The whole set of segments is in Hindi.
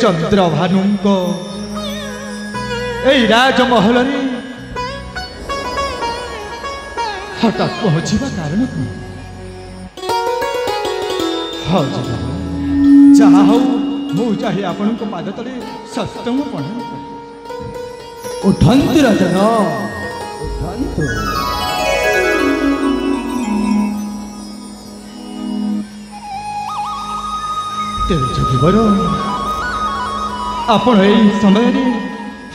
चंद्रभानु राजमहल हठात पहुँचवा कारण हाँ जहा हूँ मुझे आपण पाद तले सस्तम प्रणाम उठंतु राजन उठंतु तेरे जोगीवर आपण समय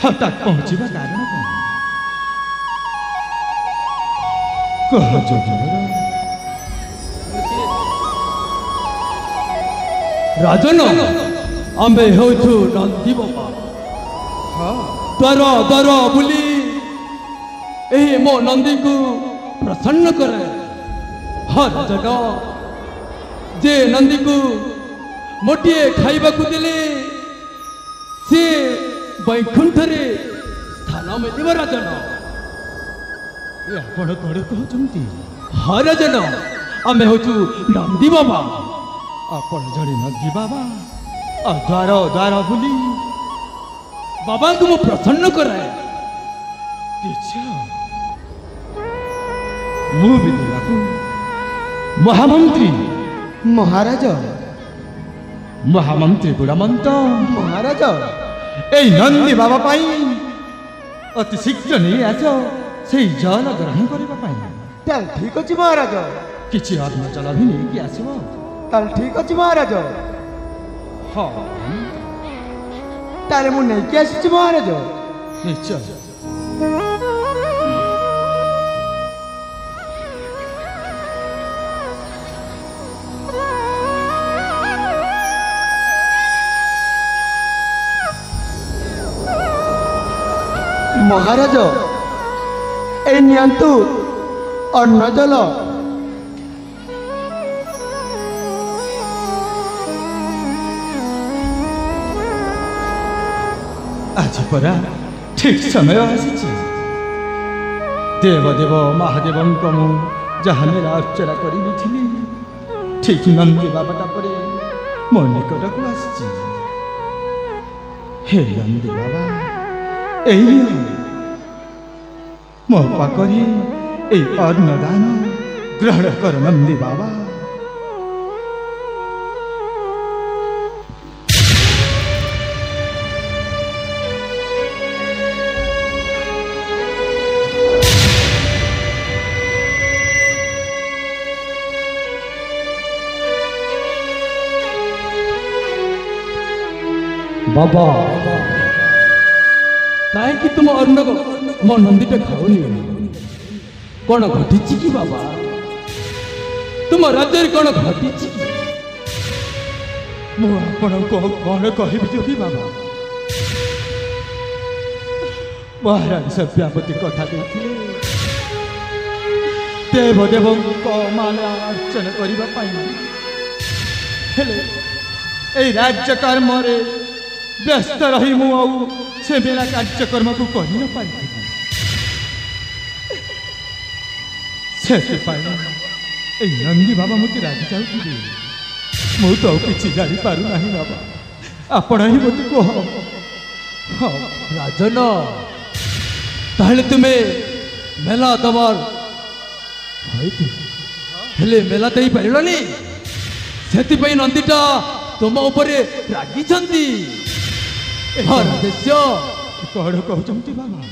हठात पहुँचवा कारण कह जोगीवर राजन आंबे होछु नंदी बाबा द्वार द्वार बुली एही मो नंदी को प्रसन्न करे हाँ राजन जे नंदी को मोटिए खाइबा को देले से वैकुंठ रे स्थान मिलिब राजन ये आपण कड़े कहते हाँ राजन आमे होछु नंदी बाबा आपण जड़े नंदी बाबा द्वार द्वार बुली बाबा को मु प्रसन्न कराए महामंत्री महाराज महामंत्री गुणमंत महाराज এই नंदी बाबा पाई अति शीघ्र नहीं आस से जल ग्रहण करने ठीक अच्छे महाराज किसी अन्न जल भी नहीं कि आसब ताल ठीक अच्छे महाराज हाँ ताले मु नहीं कि आसी महाराज निश्चय महाराज ए नियंतु अन्न जल आज परा ठीक समय आसी देवदेव महादेव मु जहाँ मेरा अर्चना करी ठीक नंदी बाबाटा पर मो निकट को आसी हे नंदी बाबा मो पाखरी ए अन्नदान ग्रहण कर नंदी बाबा बाबा कहीं तुम अन्न मो नंदीटे खाऊनी कौन घटी कि बाबा तुम राज्य कौन घटी कौन कह जोगी बाबा महाराज सभ्यापति कथा देवदेव माला अर्चना करने राज्य कर्म व्यस्त रही से मेरा कार्यक्रम को कर न पाई नंदी बाबा मत रागी जाऊँ मु तो किसी जानी पार ना बाबा आपण ही मत कह राजन ताहले तुम्हें मेला दबार हेले मेला दे पारनी से नंदीटा तुम उपर रागी कौन कहते बाबा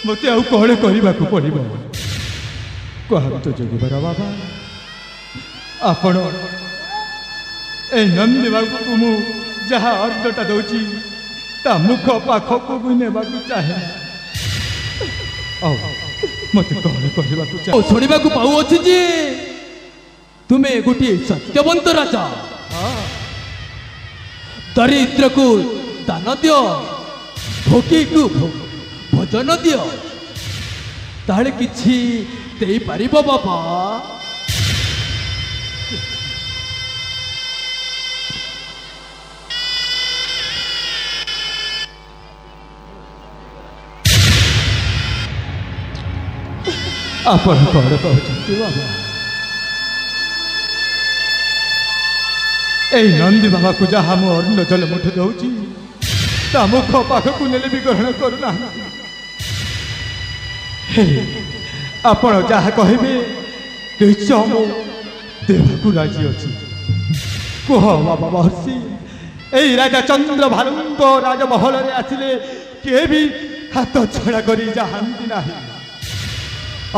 मत आउ कौन करने को पड़ कहतु जोगीवर बाबा आपण ए नंदी बाबू को मु जहाँ अर्धटा दौची ता मुख पाखक को नेबा चाहे मत कौन कहवा शुणा पाऊ अच्छी जे तुम्हें गोटे सत्यवंत राजा दरिद्र को दान दियो भोगी को भोजन दियो ताले किछि दे पारिबो बाबा ଆପଣ କ'ଣ କହୁଛନ୍ତି ବାବା? ଏଇ ନନ୍ଦୀ ବାବାକୁ ଯାହା ମୁଁ ଅନ୍ନ ଜଳ ମୁଠେ ଦେଉଛି ତା ମୁଖ ପାଖକୁ ନେଲେ ବି ଗ୍ରହଣ କରୁନାହାନ୍ତି। ଆପଣ ଯାହା କହିବେ ନିଶ୍ଚୟ ମୁଁ ଦେବାକୁ ରାଜି ଅଛି। କୁହ ବାବା ମହର୍ଷି, ଏଇ ରାଜା ଚନ୍ଦ୍ରଭାନୁଙ୍କ ରାଜମହଲରେ ଆସିଲେ କିଏ ବି ହାତ ଛଡ଼ା କରି ଯାଆନ୍ତି ନାହିଁ।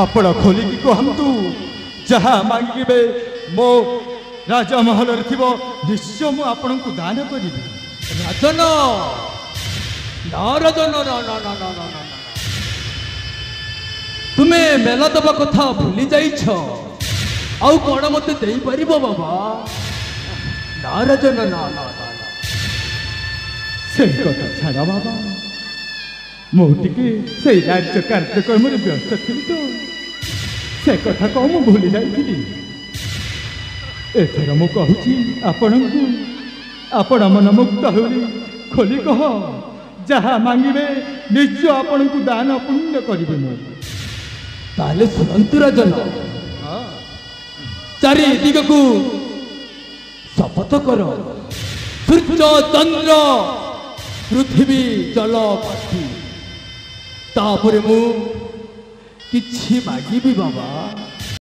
ଆପଣ ଖୋଲିକି କୁହନ୍ତୁ, ଯାହା ମାଗିବେ ମୋ ରାଜମହଲରେ ଥିବ ନିଶ୍ଚୟ ମୁଁ ଆପଣଙ୍କୁ ଦାନ କରିବି। ରାଜନ ନା ରାଜନ ନା ନା ନା ନା ନା ନା, ତୁମେ ମେଲା ଦେବା କଥା ଭୁଲି ଯାଇଛ। ଆଉ କ'ଣ ମତେ ଦେଇପାରିବ ବାବା? ନା ରାଜନ ନା ନା ନା ନା। ସେ କଥା ଛାଡ଼ ବାବା, ମୁଁ ଟିକେ ସେଇ ରାଜ୍ୟ କାର୍ଯ୍ୟକ୍ରମରେ ବ୍ୟସ୍ତ ଥିଲି ତ ସେ କଥା କ'ଣ ମୁଁ ଭୁଲି ଯାଇଥିଲି। ଏଥର ମୁଁ କହୁଛି ଆପଣଙ୍କୁ, ଆପଣ ମନ ମୁକ୍ତ ହୋଇ ଖୋଲି କହ, ଯାହା ମାଗିବେ ନିଶ୍ଚୟ ଆପଣଙ୍କୁ ଦାନ ପୁଣ୍ୟ କରିବେ। ମୁଁ ତାହେଲେ ଶୁଣନ୍ତୁ ରାଜନ, ଚାରି ଦିଗକୁ ଶପଥ କର, ସୂର୍ଯ୍ୟ ଚନ୍ଦ୍ର ପୃଥିବୀ ଜଳ ମାଟି, ତାପରେ ମୁଁ କିଛି ମାଗିବି ବାବା।